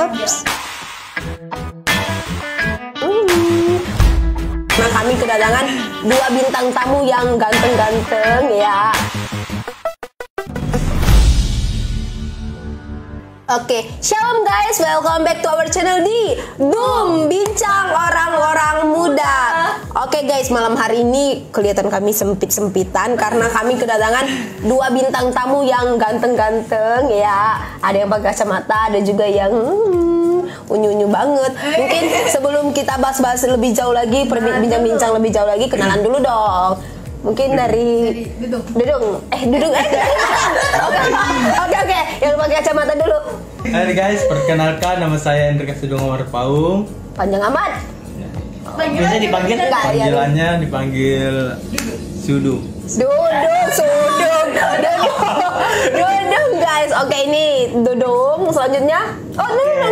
Ups. Nah, kami kedatangan 2 bintang tamu yang ganteng-ganteng ya. Oke, shalom guys, welcome back to our channel di Boom Bincang Orang-Orang Muda. Oke guys, malam hari ini kelihatan kami sempit-sempitan karena kami kedatangan 2 bintang tamu yang ganteng-ganteng ya. Ada yang pakai kacamata, ada juga yang unyu-unyu banget. Mungkin sebelum kita bahas-bahas lebih jauh lagi, bincang-bincang lebih jauh lagi, kenalan dulu dong. Mungkin dari Dudung. Oke. Yang pakai kacamata dulu. Hai guys, perkenalkan nama saya Hendrik Sudung Omar Paung. Panjang amat. Bisa dipanggil? Panggilannya dipanggil Sudung. Dudung guys. Oke, ini Dudung. Selanjutnya,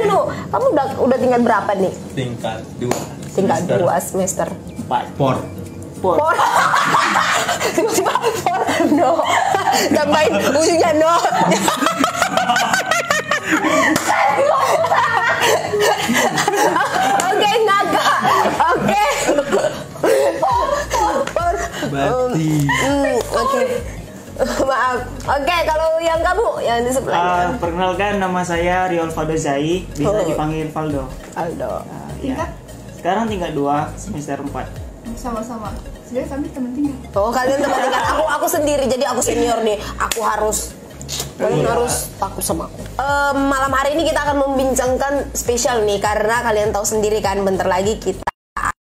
no. Kamu udah tingkat berapa nih? Tingkat 2. Tingkat 2 semester 4. Por. Tiba-tiba por. No. Tambahin ujungnya no. Oke, naga. Oke. Bati. Oke. Maaf. Oke, kalau yang kamu yang di sebelah. Perkenalkan, nama saya Riol Valdo Zai, bisa dipanggil Valdo. Aldo. Ya. Sekarang tingkat 2 semester 4. Sama-sama. Sebenarnya kami teman tinggal. Oh, kalian teman tinggal. Aku sendiri, jadi aku senior nih. Aku harus kalian harus takut sama aku. Malam hari ini kita akan membincangkan spesial nih, karena kalian tahu sendiri kan, bentar lagi kita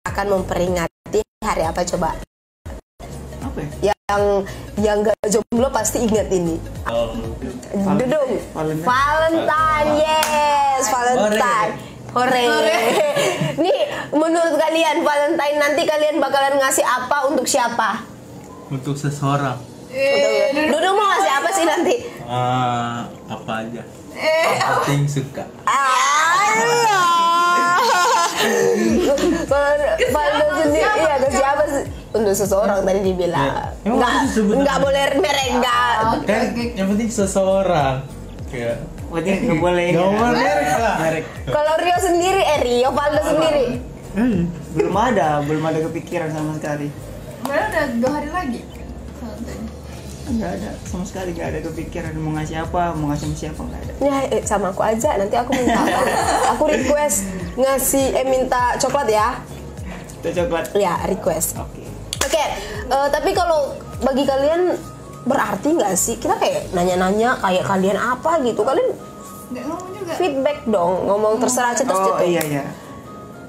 akan memperingati hari apa coba? Apa ya? Yang gak jomblo pasti ingat ini. Dudung. Valentine. Yes, Valentine. Hore. Nih, menurut kalian Valentine nanti kalian bakalan ngasih apa untuk siapa? Untuk seseorang. Dudung mau ngasih apa sih nanti? Apa aja. Yang penting suka. Valdo sendiri, iya ngasih apa sih? Untuk seseorang tadi dibilang. Enggak boleh merek, enggak. Kan yang penting seseorang. Kayak Nggak boleh merek lah. Kalau Rio sendiri, Rio Valdo sendiri. Belum ada kepikiran sama sekali. Kemarin udah 2 hari lagi. Valentine. Nggak ada, sama sekali nggak ada kepikiran mau ngasih apa, mau ngasih sama siapa, nggak ada. Ya, sama aku aja. Nanti aku minta. Aku request minta coklat ya. Itu coklat. Ya, request. Oke. Tapi kalau bagi kalian berarti nggak sih kita kayak nanya-nanya kayak kalian apa gitu, kalian Nggak ngomong juga. feedback dong, ngomong terserah cetus Oh gitu. iya.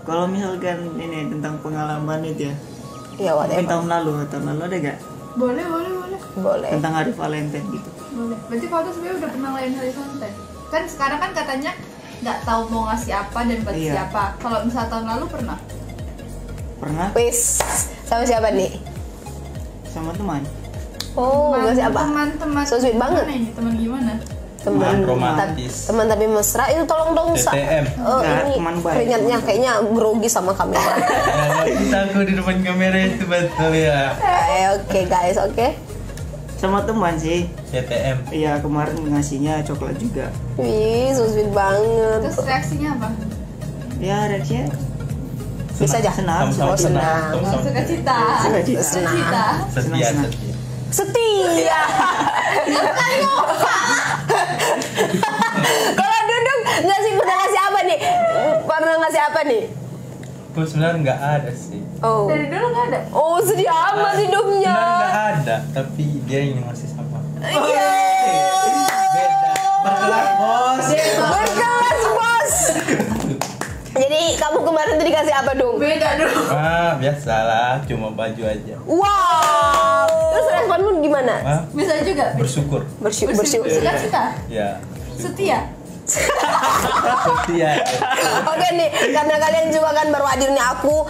Kalau misalkan ini tentang pengalaman itu ya. Ya Mungkin whatever. tahun lalu ada gak? Boleh. Boleh. Tentang hari Valentine gitu. Boleh. Berarti Valdo sebenarnya udah pernah ngelain hari Valentine. Kan sekarang kan katanya nggak tahu mau ngasih apa dan buat Iya. siapa. Kalau misalnya tahun lalu pernah. Pernah Wis, sama siapa nih? sama teman. Oh, ngasih apa? Teman-teman. So sweet banget. Gimana ini? Teman gimana? Teman romantis. teman tapi mesra itu tolong dong TTM. Enggak, ini teman baik. keringatnya kayaknya grogi sama kamera. Kita aku di depan kamera itu betul ya. Oke guys, oke. Sama teman sih. TTM. Iya, kemarin ngasihnya coklat juga. Wih, so sweet banget. Terus reaksinya apa? Ya reaksinya Bisa aja. senang. Oh, senang. Suka cita. Senang. Setia. Setia. Kalau Dudung pernah ngasih apa nih? Pernah ngasih apa nih? Aku sebenarnya nggak ada sih. Oh. Dari dulu nggak ada. Oh, sedih amat hidupnya. Sebenarnya nggak ada, tapi dia ingin ngasih sama. Iya. Beda. Berkelas bos. Berkelas bos. Jadi kamu kemarin tuh dikasih apa dong? Beda dulu. Biasalah, cuma baju aja. Wow. Terus responmu gimana? Bisa juga. Bersyukur. Bersyukur. Suka cita. Ya. Setia. Setia. Oke nih, karena kalian juga kan baru hadir nih, aku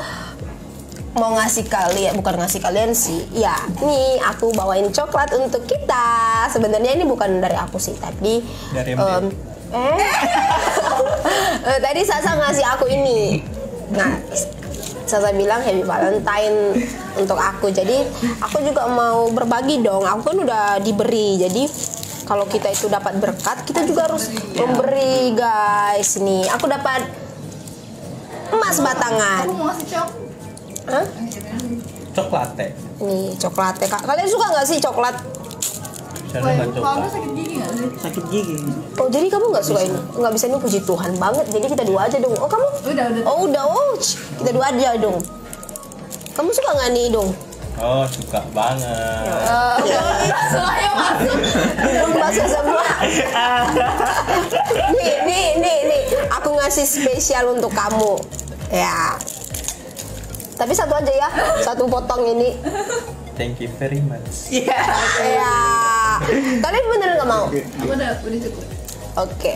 mau ngasih kalian, bukan ngasih kalian sih. Ya, nih aku bawain coklat untuk kita. Sebenarnya ini bukan dari aku sih, tapi Dari MD. Tadi Sasa ngasih aku ini. Nah, Sasa bilang Happy Valentine untuk aku. Jadi aku juga mau berbagi dong. Aku kan udah diberi. Jadi kalau kita itu dapat berkat, kita juga harus memberi, guys. Nih, aku dapat emas batangan. Aku mau ngasih cok. Hah? Coklat teh. Nih, coklat ya, Kak. Kalian suka nggak sih coklat? Sana Woi, nggak kalau coklat. nggak sakit gigi nggak sih? Sakit gigi. Oh, jadi kamu nggak suka ini? Nggak bisa, ini puji Tuhan banget. Jadi kita dua aja dong. Oh, kamu? Udah. Oh, udah. Oh, kita dua aja dong. Kamu suka nggak nih, dong? Oh, suka banget. Soalnya masuk. Belum basah semua. Nih. Aku ngasih spesial untuk kamu. Ya. Tapi satu aja ya. Satu potong ini. Thank you very much. Ya. Kalian bener nggak mau? Aku udah cukup. Oke.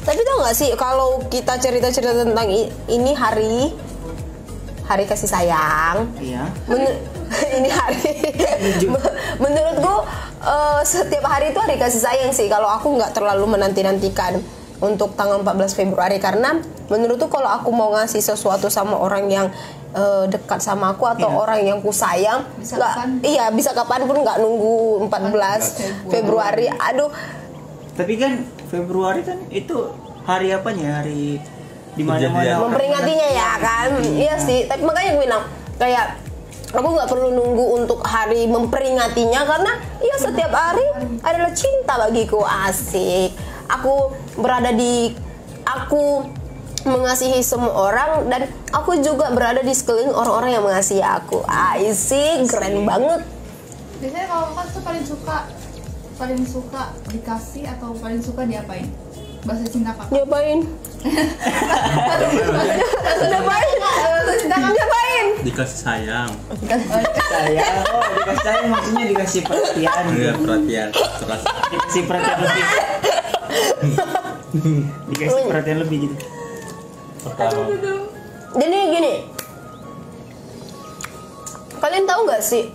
Tapi tau nggak sih kalau kita cerita-cerita tentang ini hari kasih sayang. Iya. Ini hari. Menurutku setiap hari itu hari kasih sayang sih. Kalau aku nggak terlalu menanti-nantikan untuk tanggal 14 Februari karena menurutku kalau aku mau ngasih sesuatu sama orang yang dekat sama aku atau orang yang ku sayang, Bisa nggak, kapan? iya bisa kapanpun, nggak nunggu 14 Februari. Aduh, Tapi kan Februari kan itu hari apanya? Hari di Kejadian. mana-mana. memperingatinya ya kan. Iya sih, tapi makanya gue bilang kayak aku nggak perlu nunggu untuk hari memperingatinya karena ya setiap hari adalah cinta bagiku. Asik. Aku mengasihi semua orang dan aku juga berada di sekeliling orang-orang yang mengasihi aku. Asik, keren banget. Biasanya kalau makan tuh paling suka dikasih atau paling suka diapain? Bahasa cinta kakak. Ngapain? Ngapain? Dikasih sayang. Sayang. Oh, dikasih sayang maksudnya dikasih perhatian. Iya, perhatian. Terus Dikasih perhatian lebih. Dikasih perhatian lebih gitu. pertama. Jadi gini, kalian tahu nggak sih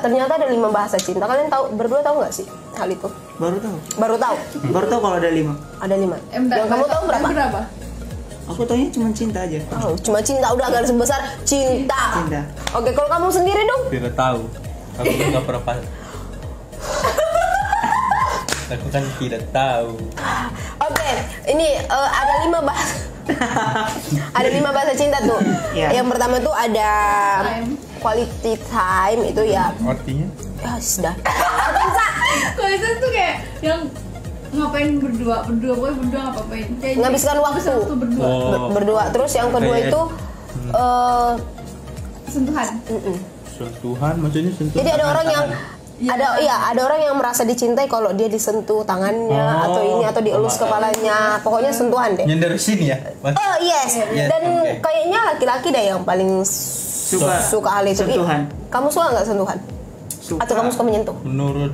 ternyata ada 5 bahasa cinta. Kalian berdua tahu nggak sih hal itu? Baru tahu. Baru tahu. Baru tahu kalau ada 5. Ada 5. Yang kamu tahu berapa? Berapa? Aku taunya cuma cinta aja. Oh, cuma cinta, udah garis besar cinta. Cinta. Oke, kalau kamu sendiri dong? Tidak tahu. Aku nggak pernah. Aku kan tidak tahu. Oke, ini ada 5 bahasa. Ada 5 bahasa cinta tuh. Iya. Yang pertama tuh ada Time. quality time, itu ya. Artinya? Ya sudah. Kalau itu tuh kayak yang ngapain berdua pokoknya berdua ngapain kayak Menghabiskan waktu. berdua. Oh. Berdua. Terus yang kedua Kayak- itu Sentuhan. Sentuhan, maksudnya sentuhan. jadi ada orang yang tangan. ada orang yang merasa dicintai kalau dia disentuh tangannya Oh. atau ini atau dielus kepalanya. Pokoknya sentuhan deh. Nyender sini ya? Mas? Oh yes. Yes, Dan oke. kayaknya laki-laki deh yang paling suka hal itu. sentuhan. Kamu suka nggak sentuhan? Suka. Atau kamu suka menyentuh? Menurut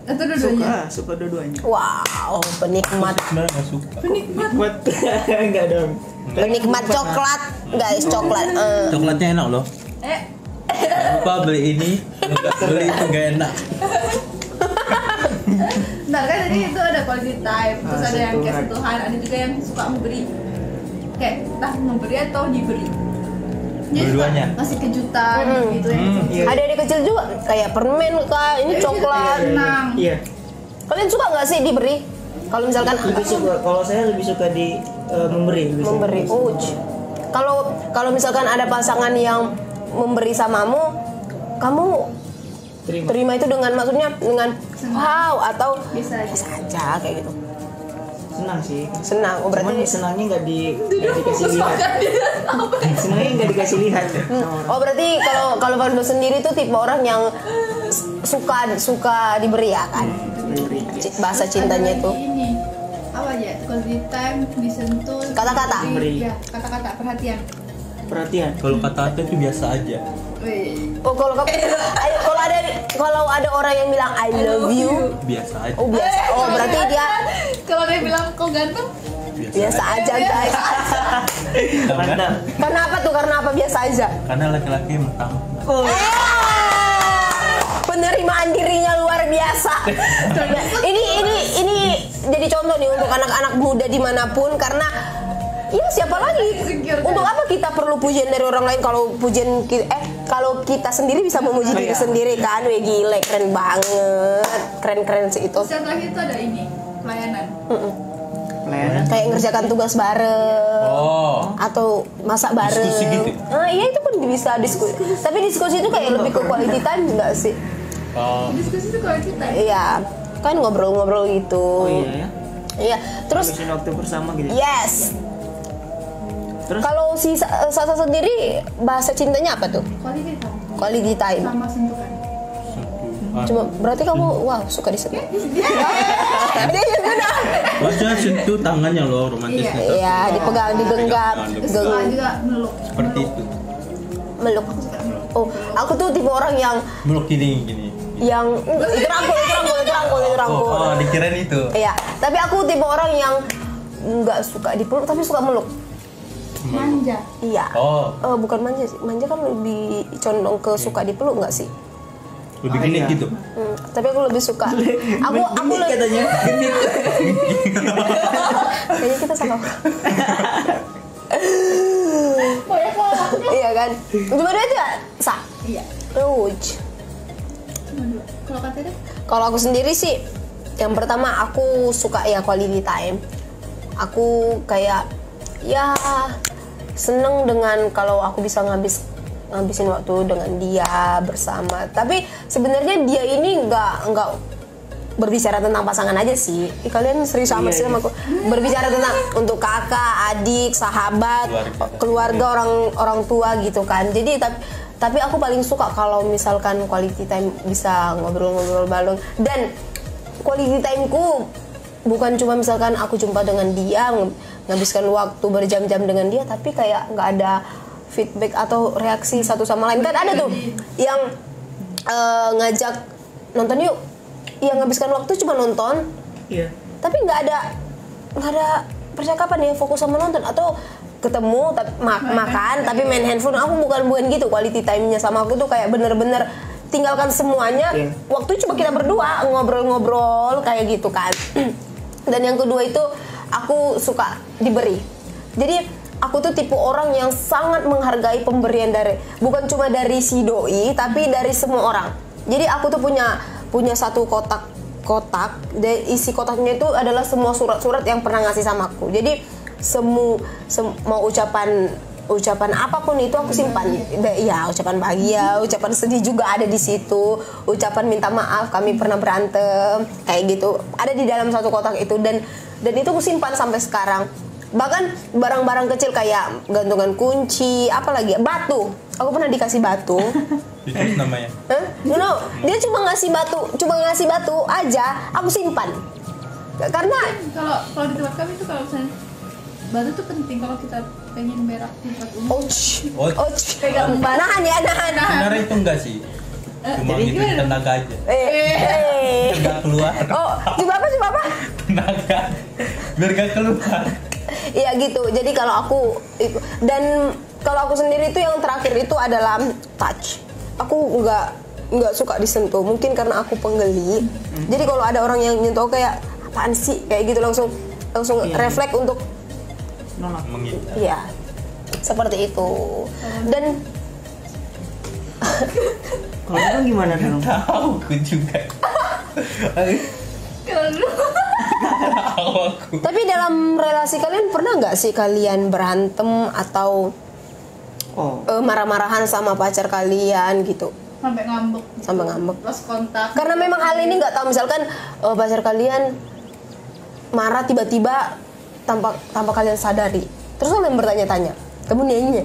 Atau dua-duanya. Suka dua-duanya. Wow, penikmat sebenarnya nggak suka. Buat enggak dong. penikmat coklat, guys, coklat. Coklatnya enak loh. Lupa beli ini, nggak beli itu nggak enak. Nah kan tadi itu ada quality time, terus ada yang kayak sentuhan. sentuhan, ada juga yang suka memberi, kayak entah memberi atau diberi. Jadi suka Dua-duanya. ngasih kejutan gitu ya. Iya. Ada adik kecil juga kayak permen kak, ini coklat. Senang. Iya. Kalian suka nggak sih diberi? Kalau misalkan Lebih suka, kalau saya lebih suka di memberi. lebih suka. memberi, kalau misalkan ada pasangan yang memberi samamu, kamu terima itu dengan maksudnya dengan wow atau Bisa aja. biasa aja kayak gitu. Senang sih. Senang, oh Cuman berarti senangnya nggak dikasih lihat. Senangnya nggak dikasih lihat. oh berarti kalau Valdo sendiri tuh tipe orang yang suka diberi ya kan? Bahasa cintanya Ada itu lagi ini apa aja? Quality time, disentuh. Kata-kata. Memberi. Iya, kata-kata perhatian. Perhatian. Kalau kata-kata itu biasa aja. Wih. oh kalau kalau ada orang yang bilang I love you, Biasa aja. oh biasa, oh berarti dia Kalau dia bilang kau ganteng, biasa aja guys. Mantap. Kenapa tuh? Karena apa biasa aja? Karena laki-laki yang pertama. Oh. Penerimaan dirinya luar biasa. ini jadi contoh nih untuk anak-anak muda dimanapun karena ya siapa lagi? Insecure, Untuk kan? apa kita perlu pujian dari orang lain kalau pujian kita kalau kita sendiri bisa memuji diri sendiri kan, weh gile keren banget, keren sih itu. Terus yang terakhir itu ada ini pelayanan. Pelayanan. Kayak ngerjakan tugas bareng, atau masak bareng. Diskusi gitu? Iya itu pun bisa diskusi. Tapi diskusi itu kayak lebih ke quality time enggak sih? Diskusi itu kalau kita. Iya, kan ngobrol-ngobrol gitu. Oh iya ya. Iya, terus Habisin waktu bersama gitu. yes. Terus Kalau si Sasa sendiri bahasa cintanya apa tuh? Quality time. Quality time. Sama sentuhan. Cuma berarti kamu suka disentuh. Dia sudah. Maksudnya sentuh tangannya loh romantisnya. Iya, dipegang, digenggam, Suka juga meluk. Seperti itu. meluk. Oh, aku tuh tipe orang yang Meluk gini. itu rangkul. Oh, dikirain itu. Iya, tapi aku tipe orang yang nggak suka dipeluk tapi suka meluk. Manja. Iya. Oh, Bukan manja sih. Manja kan lebih condong ke suka dipeluk nggak sih? lebih genit gitu. Tapi aku lebih suka. Aku genit katanya. Genit. Kayaknya kita sama. Pokoknya kalau aku Iya kan? Cuma dua itu ya? iya. Uj. Cuma dua. Kalau katanya Kalau aku sendiri sih, yang pertama aku suka ya quality time. Aku kayak ya seneng dengan kalau aku bisa ngabisin waktu dengan dia bersama. Tapi sebenarnya dia ini nggak berbicara tentang pasangan aja sih. Kalian serius amat sih sama aku. Berbicara tentang untuk kakak, adik, sahabat, keluarga orang tua gitu kan. Jadi tapi aku paling suka kalau misalkan quality time bisa ngobrol-ngobrol bareng. Dan quality timeku bukan cuma misalkan aku jumpa dengan dia, menghabiskan waktu berjam-jam dengan dia, tapi kayak nggak ada feedback atau reaksi satu sama lain. Kan ada tuh yang ngajak nonton yuk, yang menghabiskan waktu cuma nonton, Iya. tapi nggak ada percakapan ya, fokus sama nonton, atau ketemu makan tapi main handphone. Aku bukan gitu. Quality time-nya sama aku tuh kayak bener-bener tinggalkan semuanya, waktu cuma kita berdua ngobrol-ngobrol kayak gitu kan. Dan yang kedua itu aku suka diberi. Jadi aku tuh tipe orang yang sangat menghargai pemberian bukan cuma dari si doi tapi dari semua orang. Jadi aku tuh punya satu kotak dan isi kotaknya itu adalah semua surat-surat yang pernah ngasih sama aku. Jadi mau ucapan apapun itu aku simpan. Ya, ucapan bahagia, ucapan sedih juga ada di situ. Ucapan minta maaf kami pernah berantem kayak gitu. Ada di dalam satu kotak itu dan itu aku simpan sampai sekarang. Bahkan barang-barang kecil kayak gantungan kunci, apalagi batu. Aku pernah dikasih batu. Itu namanya. No, dia cuma ngasih batu aja, aku simpan. Karena kalau di tempat kami itu kalau misalnya batu tuh penting kalau kita pengen berak di tempat umum. pegang nahan. Sebenarnya itu enggak sih. Cuma gitu tenaga aja. Enggak keluar. Coba apa? Tenaga. Biar gak keluar. Iya gitu. Jadi kalau aku dan kalau aku sendiri itu yang terakhir itu adalah touch. Aku nggak suka disentuh. Mungkin karena aku penggeli. Jadi kalau ada orang yang nyentuh kayak apaan sih kayak gitu langsung refleks untuk nolak. Menghindar. iya. Seperti itu. Dan Kalau itu gimana dong? Tahu aku juga. tapi dalam relasi kalian pernah nggak sih kalian berantem atau marah-marahan sama pacar kalian gitu? Sampai ngambek. Lost kontak. Karena memang hal ini nggak tahu, misalkan pacar kalian marah tiba-tiba tanpa kalian sadari, terus kalian bertanya-tanya, kamu nanya?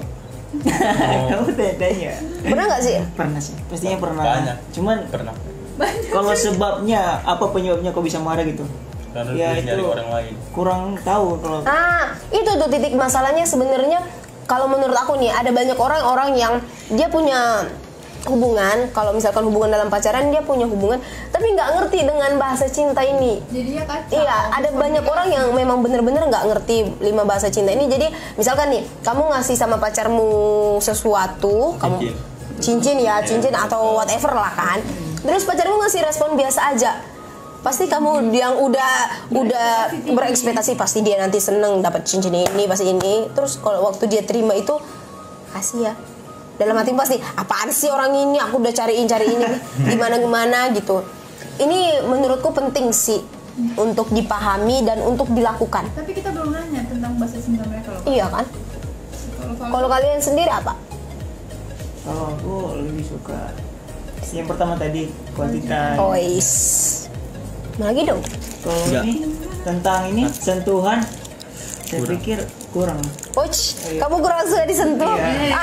Kamu tanya. Pernah nggak sih? Pernah sih, pastinya pernah. Banyak. Cuman Pernah. kalau sebabnya apa penyebabnya kok bisa marah gitu? Karena Ya dia nyari itu orang lain. kurang tahu kalau. Itu tuh titik masalahnya sebenarnya. Kalau menurut aku nih, ada banyak orang yang dia punya hubungan, kalau misalkan hubungan dalam pacaran dia punya hubungan, tapi nggak ngerti dengan bahasa cinta ini. Jadinya kacau. Iya, ada banyak orang yang memang bener-bener nggak ngerti 5 bahasa cinta ini. Jadi misalkan nih, kamu ngasih sama pacarmu sesuatu, kamu cincin atau whatever lah kan. Terus pacarmu ngasih respon biasa aja. Pasti kamu yang udah berekspektasi pasti dia nanti seneng dapat cincin ini pasti ini. Terus kalau waktu dia terima itu kasih ya. dalam hati pasti apaan sih orang ini, aku udah cari ini gimana gitu. Ini menurutku penting sih untuk dipahami dan untuk dilakukan. Tapi kita belum nanya tentang bahasa cinta mereka loh. Iya kan? Kalau kalian sendiri apa? Kalau aku lebih suka yang pertama tadi quality time. Ois. Mana lagi dong? Kalau Enggak. ini tentang ini sentuhan, saya pikir kurang. Ouch, kamu kurang suka disentuh. Iya.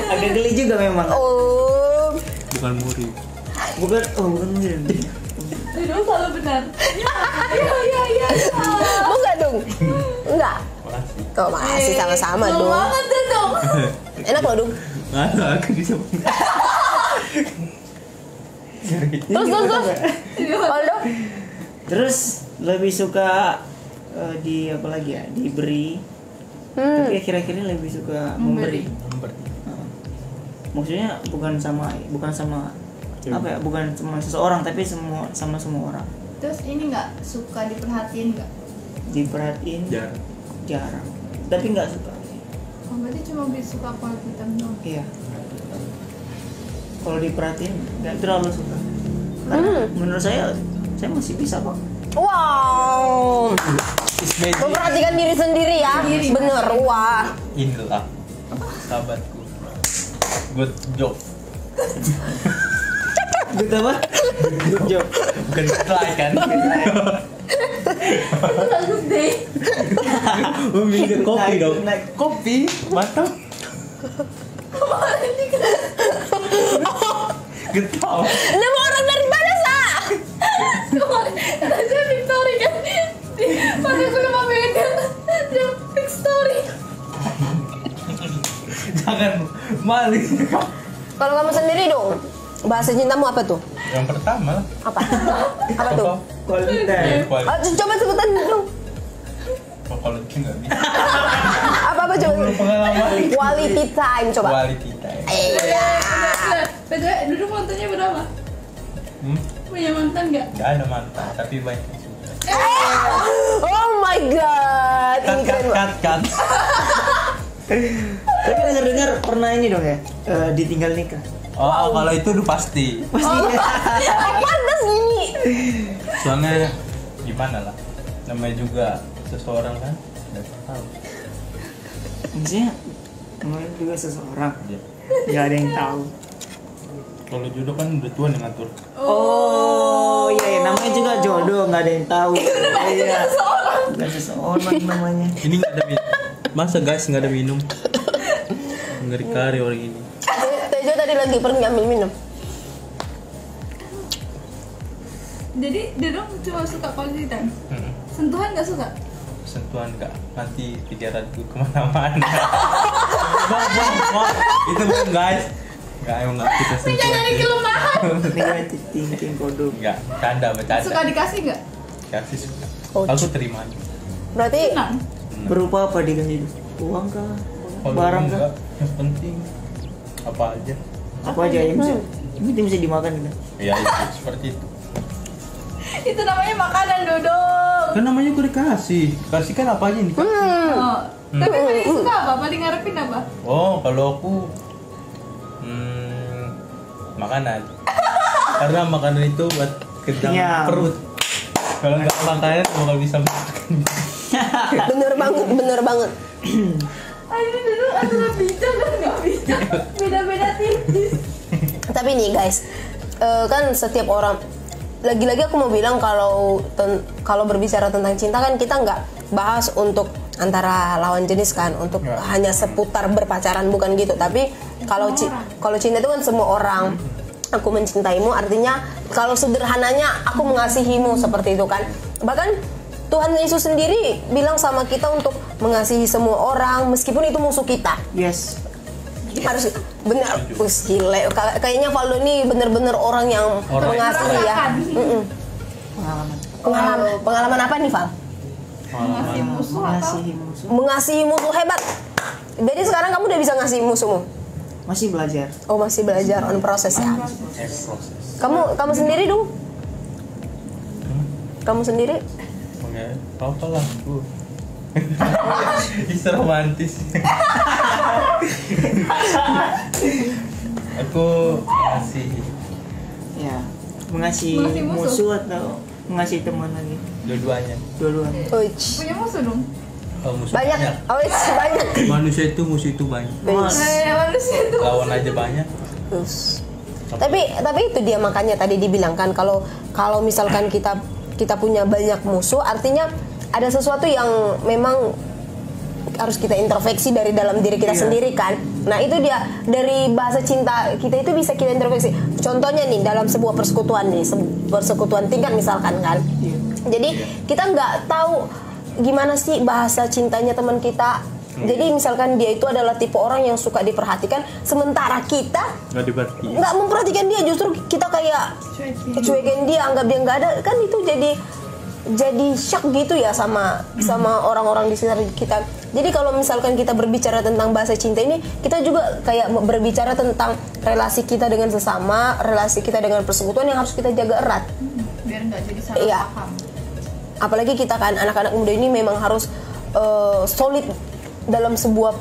Agak geli juga memang. Oh. Bukan muri. Bukan mirip. Dudung selalu benar. Iya. Mau nggak dong? Enggak. Makasih. Kok masih sama-sama dong. Banget Dudung. Enak loh dong. Nggak ada, aku bisa. Terus. Kalau dong? Terus lebih suka di apa lagi ya? Diberi. Tapi akhir-akhir ini lebih suka memberi. Maksudnya bukan sama apa ya? Bukan sama seseorang tapi sama semua orang. Terus ini nggak suka diperhatiin nggak? Diperhatiin jarang. Tapi nggak suka. Oh, berarti cuma suka quality time doang. Iya. Kalau diperhatiin nggak terlalu suka. Karena menurut saya masih bisa kok. Wow. Memperhatikan diri sendiri ya. Bener, wah. Inilah sahabatku. Good job. Gitu apa? Good job. Bukan like kan? Bagus deh. Minum kopi dong. Naik. Kopi, mantap. Getau. Nama orang dari mana, Sa? Kemarin Raja Victory kan pas aku rumah beda dia big story. Jangan malu. Kalau kamu sendiri dong, bahasa cintamu apa tuh? Yang pertama lah. Apa? Apa tuh? Quality time. Oh, coba sebutan dong. Kalau itu nggak bisa. Apa coba? Pengalaman. Quality time coba. Quality time. Iya. Betul, dulu mantannya berapa? Punya mantan nggak? Gak ada mantan, tapi banyak yang suka. Oh my god. Ini keren banget. Cut. Tapi dengar pernah ini dong ya? Ditinggal nikah. Oh, kalau itu udah pasti. Pantas gini. Soalnya gimana lah? Namanya juga seseorang kan, udah tahu. Maksudnya namanya juga seseorang. Iya. Gak ada yang tahu. Kalau jodoh kan udah Tuhan yang ngatur. Oh iya, namanya juga jodoh, nggak ada yang tahu. Iya. Bukan seseorang namanya. Ini nggak ada minum. Masa guys nggak ada minum? Ngeri-kari orang ini. Tejo tadi lagi pergi ambil minum. Jadi Dudung cuma suka quality time. Sentuhan nggak suka? Sentuhan nggak, nanti pikiranku kemana-mana. Bang, itu bukan guys. Nggak, emang nggak kita sentuhan. Menjadi kelemahan. Negatif thinking kodok. Nggak, bercanda. Suka dikasih nggak? Kasih suka. Oh, Aku terima. Berarti Senang. Berupa apa dikasih? Uang kah? Kalau Barang kah? enggak, yang penting apa aja. Apa aja yang bisa? Ini bisa dimakan kan? Ya itu seperti itu. Itu namanya makanan Dudung. Kan namanya gue dikasih. Kasih kan apa aja nih? Oh. Tapi paling suka apa? Paling ngarepin apa? Oh, kalau aku makanan. Karena makanan itu buat kenyang Iya. perut. Kalau nggak makanan bakal bisa makan. bener banget. Ini Dudung antara bijak dan nggak bijak. Beda-beda tipis. Tapi nih guys, kan setiap orang, lagi-lagi aku mau bilang kalau berbicara tentang cinta kan kita nggak bahas untuk antara lawan jenis kan, untuk hanya seputar berpacaran, bukan gitu. Tapi kalau cinta itu kan semua orang. Aku mencintaimu artinya kalau sederhananya aku mengasihimu, seperti itu kan. Bahkan Tuhan Yesus sendiri bilang sama kita untuk mengasihi semua orang meskipun itu musuh kita. Yes. Harus benar. Gile. Kayaknya Valdo ini benar-benar orang yang mengasihi ya. Pengalaman apa nih, Val? Ngasih musuh atau? Mengasihi musuh. Mengasihi musuh hebat. Jadi sekarang kamu udah bisa ngasih musuhmu? Masih belajar. Oh, masih belajar, on proses ya. Proses. Kamu sendiri dong? Kamu sendiri? Oke, apa lah aku. Bisa romantis. Aku masih Ya, mengasihi Mengasihi musuh. musuh atau mengasihi teman lagi? dua-duanya. Dua-duanya. Uish. Punya musuh dong. Oh, musuh Banyak. Uish, banyak. Manusia itu musuh itu banyak. Mas, Manusia itu. Lawan aja banyak. Uish. Tapi itu dia makanya tadi dibilang kan kalau misalkan kita punya banyak musuh artinya ada sesuatu yang memang harus kita introspeksi dari dalam diri kita Iya. sendiri kan. Nah itu dia dari bahasa cinta kita itu bisa kita introspeksi. Contohnya nih dalam sebuah persekutuan nih, persekutuan tingkat misalkan kan. Iya. Jadi kita nggak tahu gimana sih bahasa cintanya teman kita. Jadi misalkan dia itu adalah tipe orang yang suka diperhatikan, sementara kita Nggak diberti. nggak memperhatikan dia, justru kita kayak cuekin dia, anggap dia nggak ada, kan itu jadi shock gitu ya sama orang-orang di sekitar kita. Jadi kalau misalkan kita berbicara tentang bahasa cinta ini, kita juga kayak berbicara tentang relasi kita dengan sesama, relasi kita dengan persekutuan yang harus kita jaga erat. Biar nggak jadi salah Iya. paham. Apalagi kita kan anak-anak muda ini memang harus solid dalam sebuah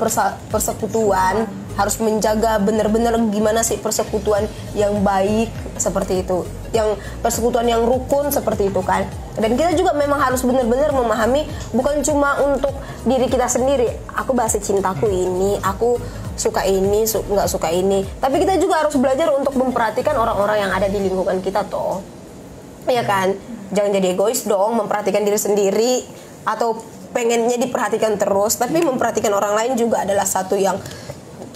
persekutuan, harus menjaga benar-benar gimana sih persekutuan yang baik seperti itu, yang persekutuan yang rukun seperti itu kan. Dan kita juga memang harus benar-benar memahami bukan cuma untuk diri kita sendiri, aku bahasa cintaku ini, aku suka ini, nggak suka ini, tapi kita juga harus belajar untuk memperhatikan orang-orang yang ada di lingkungan kita toh. Iya kan, jangan jadi egois dong, memperhatikan diri sendiri atau pengennya diperhatikan terus, tapi memperhatikan orang lain juga adalah satu yang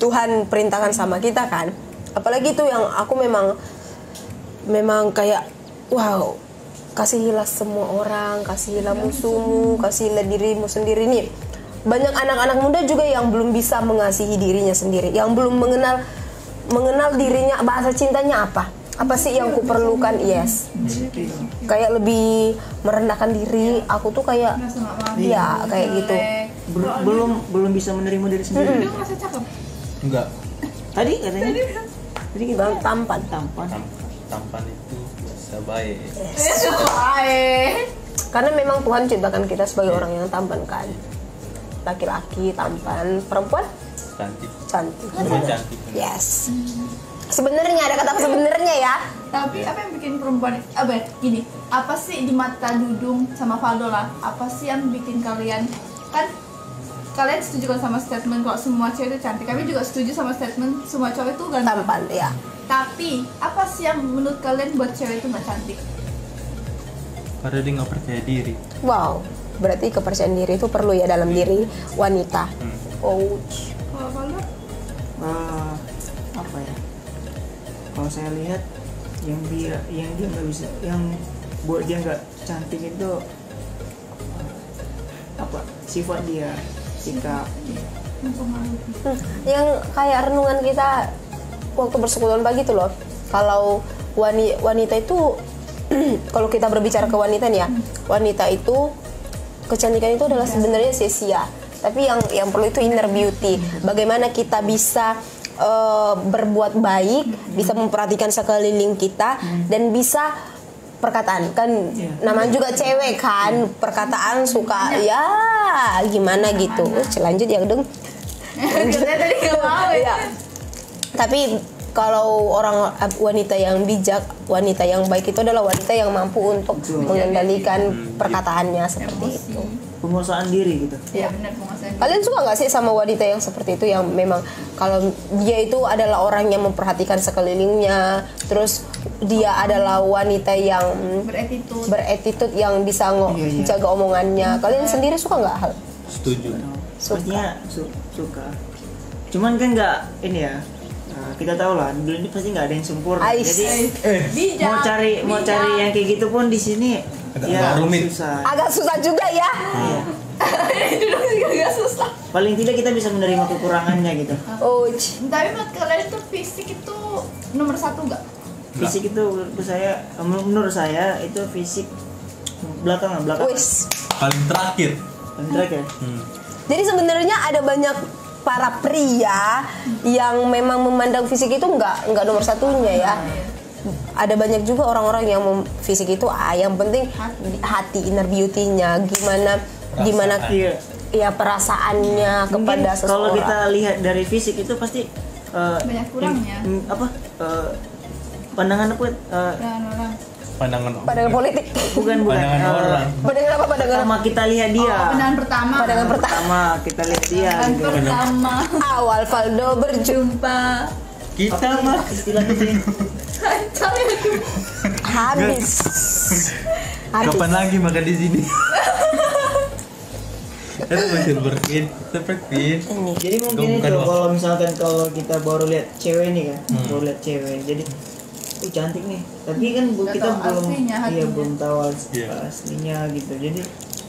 Tuhan perintahkan sama kita kan. Apalagi itu yang aku memang kayak wow, kasihilah semua orang, kasihilah musuhmu, kasihilah dirimu sendiri nih. Banyak anak-anak muda juga yang belum bisa mengasihi dirinya sendiri, yang belum mengenal dirinya, bahasa cintanya apa sih yang kuperlukan. Yes, kayak lebih merendahkan diri. Aku tuh kayak Ngerasa nggak mampu. ya kayak gitu. belum bisa menerima diri sendiri. Dia ngerasa cakep. Enggak. Tadi katanya. Tadi kita Tampan. tampan. Tampan itu bisa baik. Baik. Karena memang Tuhan ciptakan kita sebagai orang yang tampan kan. Laki-laki tampan, perempuan Cantik. cantik. Semua cantik. Yes. Sebenarnya ada kata sebenarnya ya. Tapi apa yang bikin perempuan gini, apa sih di mata Dudung sama Valdo lah, apa sih yang bikin kalian, kan kalian setuju kan sama statement kalau semua cewek itu cantik, kami juga setuju sama statement semua cowok itu ganteng. Tampan ya. Tapi apa sih yang menurut kalian buat cewek itu nggak cantik? Karena dia nggak percaya diri. Wow. Berarti kepercayaan diri itu perlu ya dalam diri wanita. Oh. Kalau Valdo? Apa ya? Kalau saya lihat yang dia nggak bisa, yang buat dia nggak cantik itu apa? Sifat dia, sikap. Yang kayak renungan kita waktu persekutuan pagi itu loh. Kalau wanita itu kalau kita berbicara ke wanita nih ya, wanita itu kecantikan itu adalah sebenarnya sia-sia. Tapi yang perlu itu inner beauty. Bagaimana kita bisa berbuat baik, bisa memperhatikan sekeliling kita dan bisa perkataan kan namanya juga cewek kan, perkataan suka ya gimana gitu. Lanjut ya dong. Tadi nggak mau ya. Tapi kalau wanita yang bijak, wanita yang baik itu adalah wanita yang mampu untuk mengendalikan perkataannya seperti itu. Penguasaan diri gitu. Iya benar penguasaan. Kalian suka nggak sih sama wanita yang seperti itu, yang memang kalau dia itu adalah orang yang memperhatikan sekelilingnya, terus dia adalah wanita yang beretitude yang bisa jaga omongannya. Kalian sendiri suka nggak hal? Setuju. Pastinya suka. Cuman kan nggak ini ya. Kita tahu lah, dulu ini pasti nggak ada yang sempurna. Jadi mau cari yang kayak gitu pun di sini agak rumit. Susah. Agak susah juga ya. Dulu juga agak susah. Paling tidak kita bisa menerima kekurangannya gitu. Oh, Tapi menurut kalian itu fisik itu nomor satu nggak? Fisik itu menurut saya itu fisik belakang. wis. Paling terakhir. Bentrek ya. Jadi sebenarnya ada banyak para pria yang memang memandang fisik itu nggak nomor satunya ya. Ada banyak juga orang-orang yang fisik itu yang penting hati, inner beauty-nya gimana Iya. ya perasaannya kepada Mungkin kalau seseorang. kita lihat dari fisik itu pasti Banyak kurangnya. Pandangan apa? Dan orang. Pandangan politik. Bukan. Pandangan orang. Pandangan apa? Pandangan Pertama kita lihat dia. Pandangan pertama. Pandangan Pertama kita lihat dia. Pandangan Gitu. pertama. awal Valdo berjumpa Kita mah Istilahnya sih. habis. kapan lagi makan di sini? Itu masih berkin, seperti Jadi mungkin Bukan itu waktu. kalau misalkan kalau kita baru lihat cewek nih kan, baru lihat cewek, jadi cantik nih. Tapi kan Nggak kita tahu belum, aslinya, hatinya. belum tahu Iya. aslinya gitu. Jadi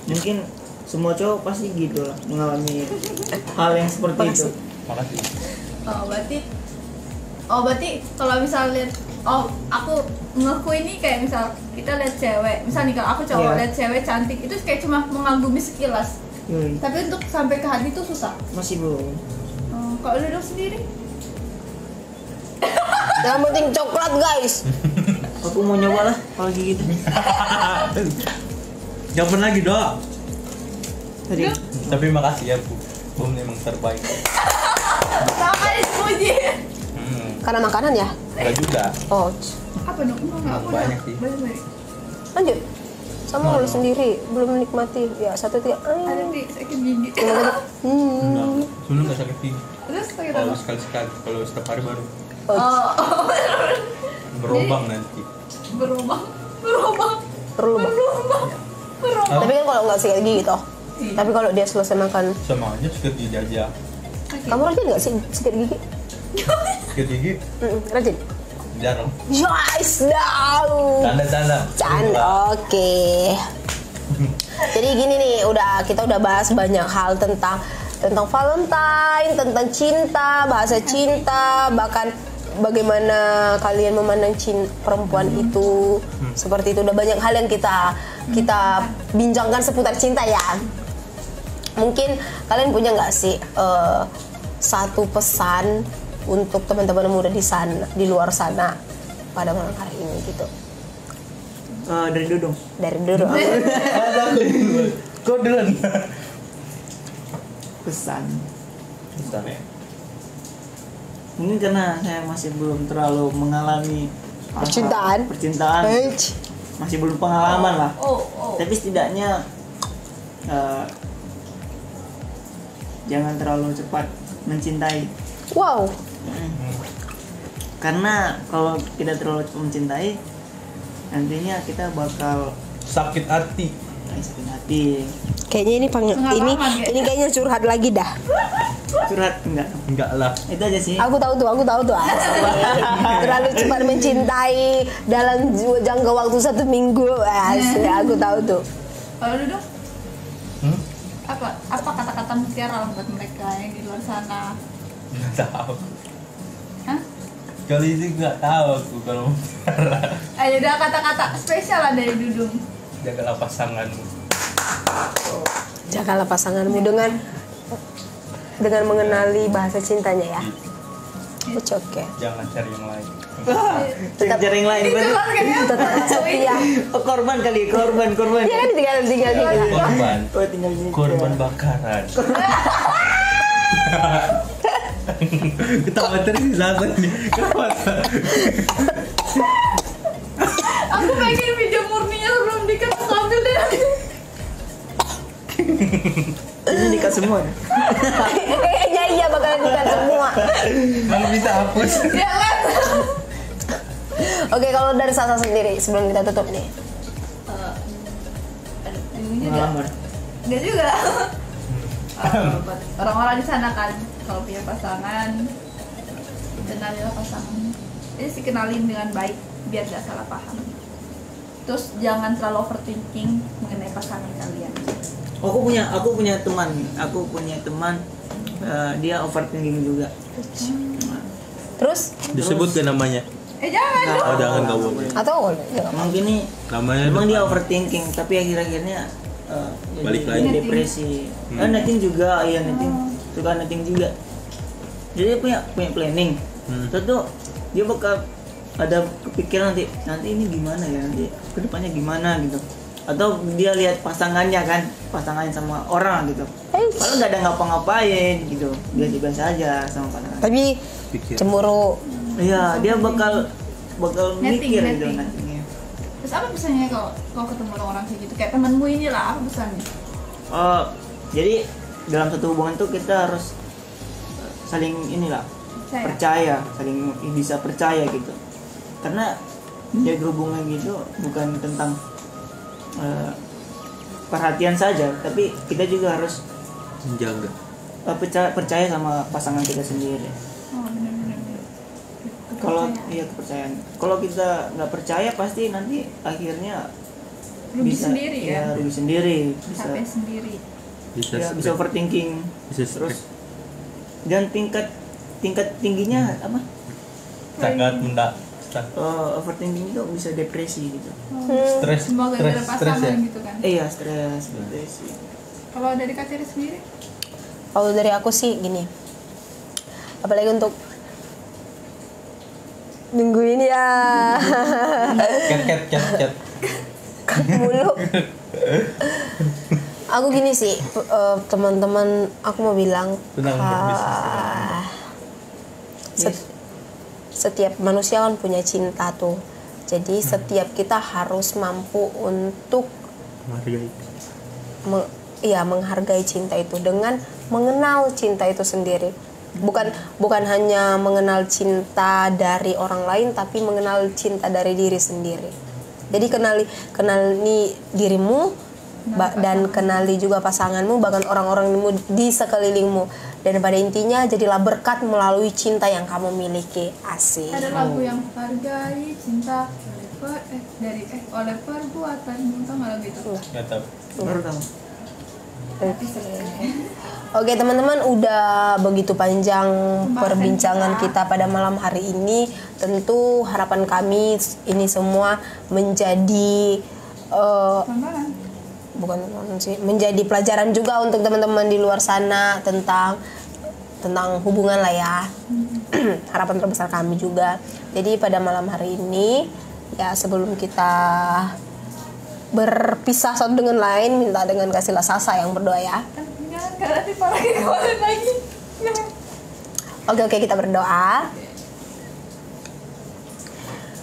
mungkin semua cowok pasti gitu lah mengalami hal yang seperti itu. makasih. Oh berarti kalau misal lihat aku mengaku ini kayak misal kita lihat cewek, misal nih kalau aku cowok Iya. lihat cewek cantik itu kayak cuma mengagumi sekilas, Yoi. tapi untuk sampai ke hati itu susah. Masih belum. Kalau duduk sendiri, Yang penting coklat guys. Aku mau nyoba lah kalau gitu. Kapan lagi dok? Tadi Tapi makasih ya Bu, Bum memang terbaik. sama dipuji. Karena makanan ya. Enggak juga. Oh, Apa dong? Enggak, aku Banyak udah sih. banyak. lanjut. Sama lu sendiri belum menikmati. Ya 1 3. Ada di sakit gigi. Enggak. Dulu enggak sakit gigi. Terus sakit Kalau apa? sekali-sekali, kalau setiap hari baru Oh, berobang nanti. berubah. Perlu Bang. Tapi kan kalau nggak sikat gigi toh. Tapi kalau dia selesai makan, Sama aja sikat gigi aja. kamu rajin nggak sih sikat gigi? Sikat gigi Rajin. jarang. Guys, no. Tanda-tanda. Canda, oke. Jadi gini nih, kita udah bahas banyak hal tentang Valentine, tentang cinta, bahasa cinta, bahkan bagaimana kalian memandang perempuan itu. Seperti itu udah banyak hal yang kita bincangkan seputar cinta ya. Mungkin kalian punya nggak sih satu pesan untuk teman-teman muda di luar sana pada malam hari ini gitu? dari Dudung. Dari dulu. Kok duluan? Pesan. Bentar ya. Mungkin karena saya masih belum terlalu mengalami Percintaan. Masih belum pengalaman lah. Oh. Tapi setidaknya jangan terlalu cepat mencintai. Wow. Karena kalau kita terlalu cepat mencintai, nantinya kita bakal Sakit hati. sakit hati. Kayaknya ini Pengalaman, ya? ini kayaknya curhat lagi dah. Curhat Enggak lah. itu aja sih. Aku tahu tuh asli. Terlalu cepat mencintai dalam jangka waktu 1 minggu. Asli, aku tahu tuh. Kalau duduk, apa kata-kata mutiara buat mereka yang di luar sana? Enggak tahu. Hah? Kali ini enggak tahu aku kalau Ayo udah kata-kata spesial lah dari Dudung. jagalah pasanganmu. Jagalah pasanganmu dengan mengenali bahasa cintanya ya. Oke. Jangan cari yang lain. Tetap- Cari yang lain Itu berarti. kan kayaknya Tetap setia. Oh, korban kali, korban. Ya kan tinggal gitu. Korban. Oh, tinggal gitu. Korban bakaran. Ketawa terus langsung nih. aku pengen video murninya sebelum dikat aku ambil deh. Ini dikat semua. Kayaknya iya bakalan dikat semua. Mana bisa hapus? Ya kan? Oke, kalau dari Sasa sendiri sebelum kita tutup nih. Ini juga. Pengalaman. Enggak juga. Buat orang-orang di sana kan kalau punya pasangan, kenalilah pasangan. Jadi sih kenalin dengan baik biar gak salah paham. Terus jangan terlalu overthinking mengenai pasangan kalian. Aku punya teman dia overthinking juga. Terus Disebut ke namanya. Jangan dong. Oh, jangan enggak boleh. atau Emang gini, Namanya emang depan. dia overthinking, tapi akhir-akhirnya Balik jadi lagi. depresi. Netting juga, iya netting. Suka netting juga. Jadi dia punya planning. Tentu dia bakal ada kepikiran nanti ini gimana ya, nanti kedepannya gimana gitu. atau dia lihat pasangannya sama orang gitu. Padahal nggak ada ngapa-ngapain gitu, biasa-biasa aja sama pasangan. Tapi cemburu. Iya, dia bakal Netting, mikir gitu netting. nantinya. Terus apa pesannya kalau ketemu orang kayak gitu? Kayak temanmu inilah, apa pesannya? Jadi dalam satu hubungan tuh kita harus saling percaya, saling bisa percaya gitu. Karena menjaga hubungan gitu bukan tentang perhatian saja, tapi kita juga harus Menjaga. percaya sama pasangan kita sendiri. Oh, benar-benar. Kalau kepercayaan. Kalau kita nggak percaya pasti nanti akhirnya Rugi bisa sendiri ya? rugi sendiri, bisa Capek sendiri. bisa overthinking, Bisa terus dan tingkat tingginya apa? sangat mendak Overthinking itu bisa depresi gitu. stres Semoga gara pasangan ya. gitu kan. Iya, stres, depresi. Kalau dari Kak Tiri sendiri? Kalau dari aku sih gini, apalagi untuk minggu ini ya cat mulu. Aku gini sih, teman-teman, aku mau bilang Tenang, setiap manusia kan punya cinta tuh. Jadi setiap kita harus mampu untuk menghargai. menghargai cinta itu dengan mengenal cinta itu sendiri. Bukan hanya mengenal cinta dari orang lain, tapi mengenal cinta dari diri sendiri. Jadi kenali dirimu dan kenali juga pasanganmu, bahkan orang-orang di sekelilingmu. Dan pada intinya jadilah berkat melalui cinta yang kamu miliki. Asik. Ada lagu yang hargai cinta oleh perbuatanmu, tau nggak lagu itu? Nggak tahu. Baru tahu. Oke teman-teman, udah begitu panjang perbincangan kita pada malam hari ini. Tentu harapan kami ini semua menjadi menjadi pelajaran juga untuk teman-teman di luar sana tentang hubungan lah ya. Harapan terbesar kami juga. Jadi pada malam hari ini ya, sebelum kita berpisah satu dengan lain, minta dengan kasihlah Sasa yang berdoa ya. Karena diparahin kemarin lagi. Oke, kita berdoa.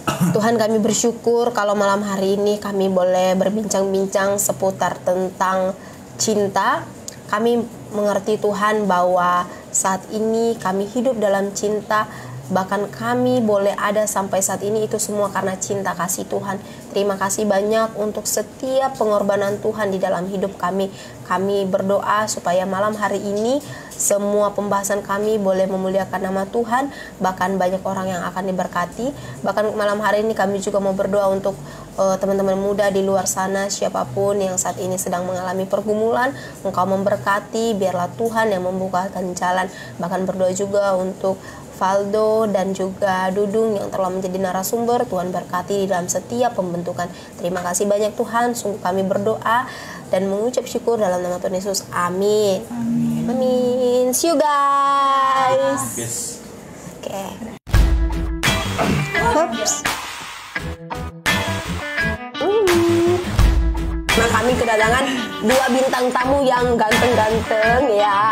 Tuhan, kami bersyukur kalau malam hari ini kami boleh berbincang-bincang seputar tentang cinta. Kami mengerti Tuhan bahwa saat ini kami hidup dalam cinta. Bahkan kami boleh ada sampai saat ini itu semua karena cinta kasih Tuhan. Terima kasih banyak untuk setiap pengorbanan Tuhan di dalam hidup kami. Kami berdoa supaya malam hari ini semua pembahasan kami boleh memuliakan nama Tuhan. Bahkan banyak orang yang akan diberkati. Bahkan malam hari ini kami juga mau berdoa untuk teman-teman muda di luar sana, siapapun yang saat ini sedang mengalami pergumulan. Engkau memberkati, biarlah Tuhan yang membukakan jalan. Bahkan berdoa juga untuk Valdo dan juga Dudung yang telah menjadi narasumber. Tuhan berkati di dalam setiap pembentukan. Terima kasih banyak Tuhan. Sungguh kami berdoa dan mengucap syukur dalam nama Tuhan Yesus. Amin. Amin. See you guys. Yes. Oke. Oops. Nah, kami kedatangan 2 bintang tamu yang ganteng-ganteng ya.